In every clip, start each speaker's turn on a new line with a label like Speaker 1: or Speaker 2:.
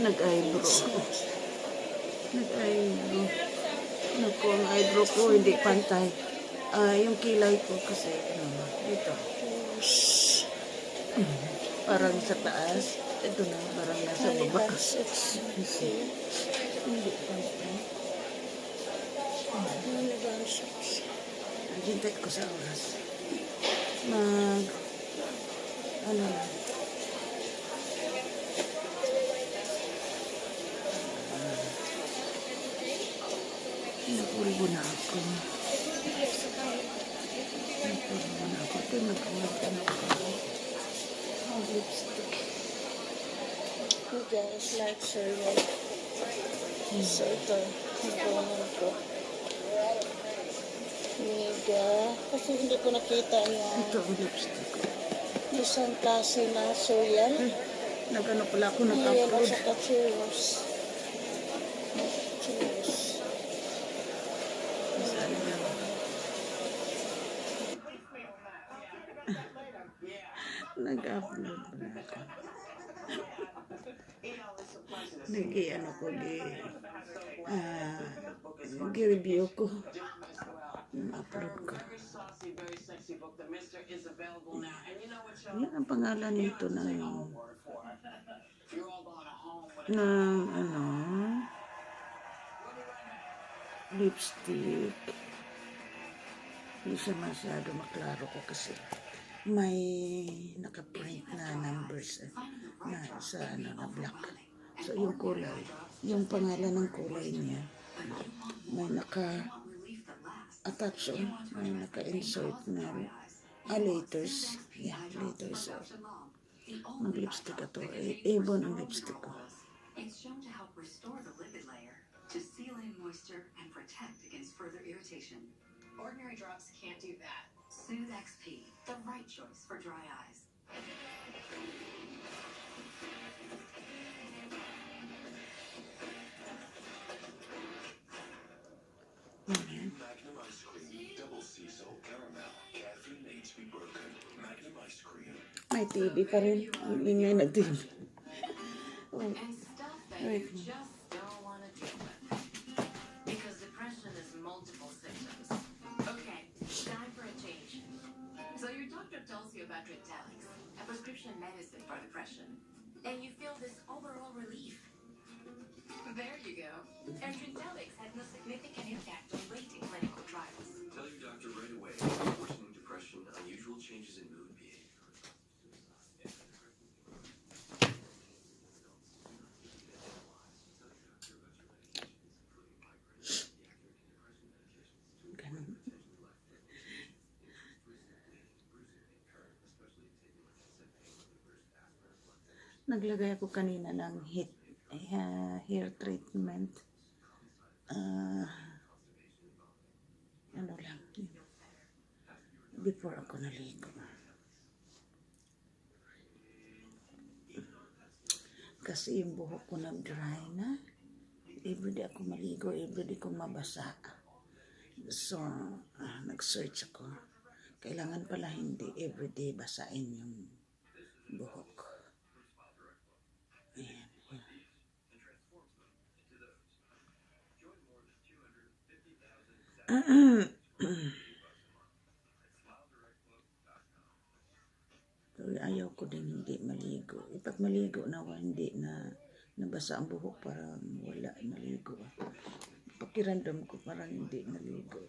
Speaker 1: Nag-eyebrow ako. Nag-eyebrow. Naku, ang eyebrow ko hindi pantay. Yung kilay ko kasi, dito. Parang sa taas. Ito na, parang nasa baba. Hindi pantay. Hintay ko sa oras. Ano lang. Napulbo na ako. Ito nag-uwag na ako. Lipstick.
Speaker 2: You guys like cereal. So ito, nagawin ko. Mega. Kasi hindi ko nakita yung
Speaker 1: Ito ang lipstick ko.
Speaker 2: isang klase na cereal.
Speaker 1: Nag-ano pala ako,
Speaker 2: Ayan,
Speaker 1: nag-upload.
Speaker 2: at saka Cheerios. Cheerios.
Speaker 1: Nag-upload pala ako. Nag-i-ano ko, gi-review ko. Upload ko. Yan ang pangalan nito ng lipstick. Hindi siya masyado maklaro ko kasi may naka-print na numbers na sa na black. So yung kulay, yung pangalan ng kulay niya, may naka-attach, may naka-insert na letters. Yeah, letters. Ang lipstick ito. Avon ang lipstick ko.
Speaker 3: It's shown to help restore the lipid layer, to seal in moisture and protect against further irritation.
Speaker 4: Ordinary drops can't do that.
Speaker 3: Soothe XP, the right choice for dry eyes.
Speaker 5: Magnum ice cream, double sea salt caramel. Caffeine needs to be broken. Magnum ice cream.
Speaker 1: May TV pa rin. Ang ingay na TV.
Speaker 3: And stuff that
Speaker 1: Wait.
Speaker 3: you just don't want to deal with. Because depression is multiple symptoms. Okay, time for a change. So your doctor tells you about Trintellix, a prescription medicine for depression. And you feel this overall relief. There you go. And Trintellix had no significant impact on late in clinical trials.
Speaker 5: Tell your doctor right away. Worsening depression, unusual changes in mood behavior.
Speaker 1: Ganun. Naglagay ako kanina ng hair treatment. Ano lang. Before ako naligo. Kasi yung buhok ko nag-dry na. Everyday ako maligo, everyday ko mabasa. So, nag-search ako. Kailangan pala hindi everyday basain yung buhok. Ayan. So, ayaw ko din hindi maligo. Pag maligo na ako, hindi na nabasa ang buhok, parang wala naligo. Pakiramdam ko parang hindi naligo.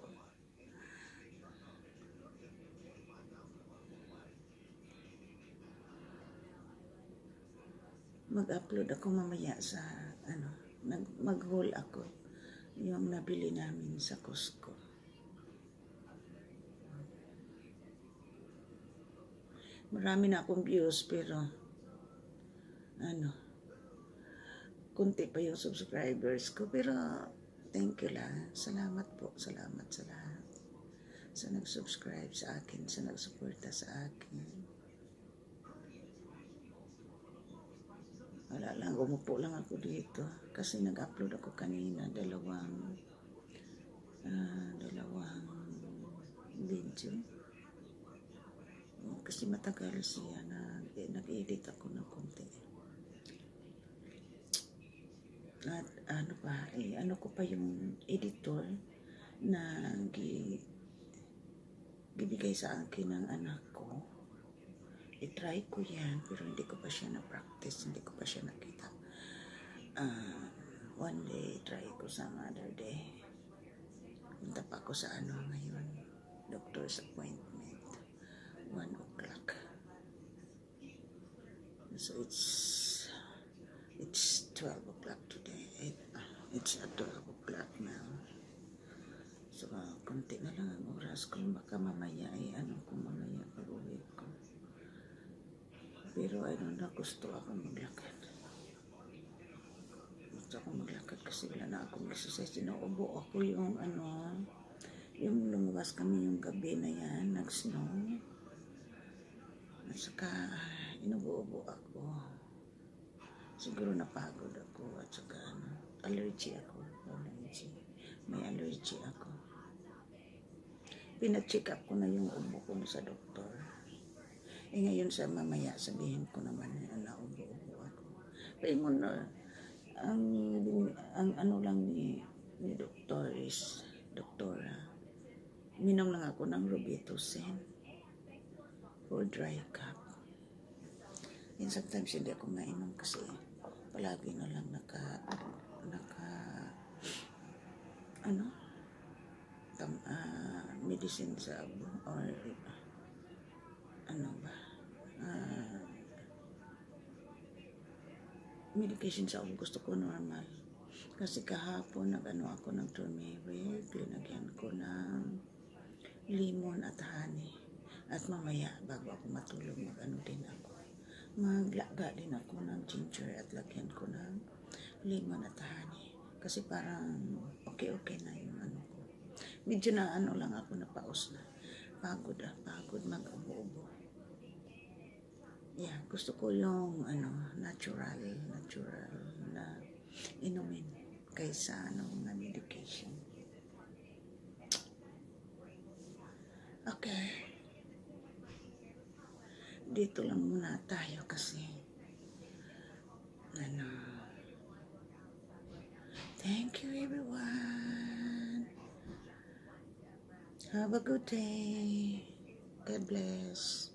Speaker 1: Mag-upload ako mamaya sa mag-haul ako yung nabili namin sa Costco. Marami na akong views pero kunti pa yung subscribers ko, pero thank you lang. Salamat po, salamat sa lahat. Sa nag-subscribe sa akin, sa nag-suporta sa akin. Wala lang, umupo lang ako dito. Kasi nag-upload ako kanina, dalawang video. Kasi matagal siya, nag-edit ako ng konti. At ano pa, ano ko pa yung editor na bibigay sa akin ng anak ko. I-try ko yan, pero hindi ko pa siya na-practice, hindi ko pa siya nakita. One day, try ko some other day. Punta pa ako sa ano ngayon, doctor's appointment, 1 o'clock. So it's 12 o'clock today. It's at 12 o'clock now. So, konti na lang ang oras ko. Baka mamaya ay mamaya pag-uwi ko. Pero I don't know, gusto ako maglakad. Gusto ako maglakad kasi wala na akong exercise. Inuubo ako yung yung lumabas kami yung gabi na yan, nag-snow. At saka, inubo-ubo ako. Siguro napagod ako at saka allergy ako. May allergy ako. Pina-check up ko na yung ubo ko sa doktor. Ngayon sa mamaya sabihin ko naman na ubo-ubo ako. Pero muna, ang ano lang ni doktor is, doktora, minom lang ako ng Robitussin for dry cough. And sometimes hindi ako mainom kasi palagi na lang medicine sa abo or medication sa abo. Gusto ko normal kasi kahapon ako ng turmeric, linagyan ko ng lemon at honey, at mamaya bago ako matulog maglaga din ako ng ginger at lagyan ko ng lemon at honey kasi parang okay na yung ko. Medyo na lang ako, napaos na. Pagod mag-ubo-ubo. Yeah, gusto ko yung natural na inumin kaysa na medication. Okay. Dito lang muna tayo kasi thank you everyone. Have a good day. God bless.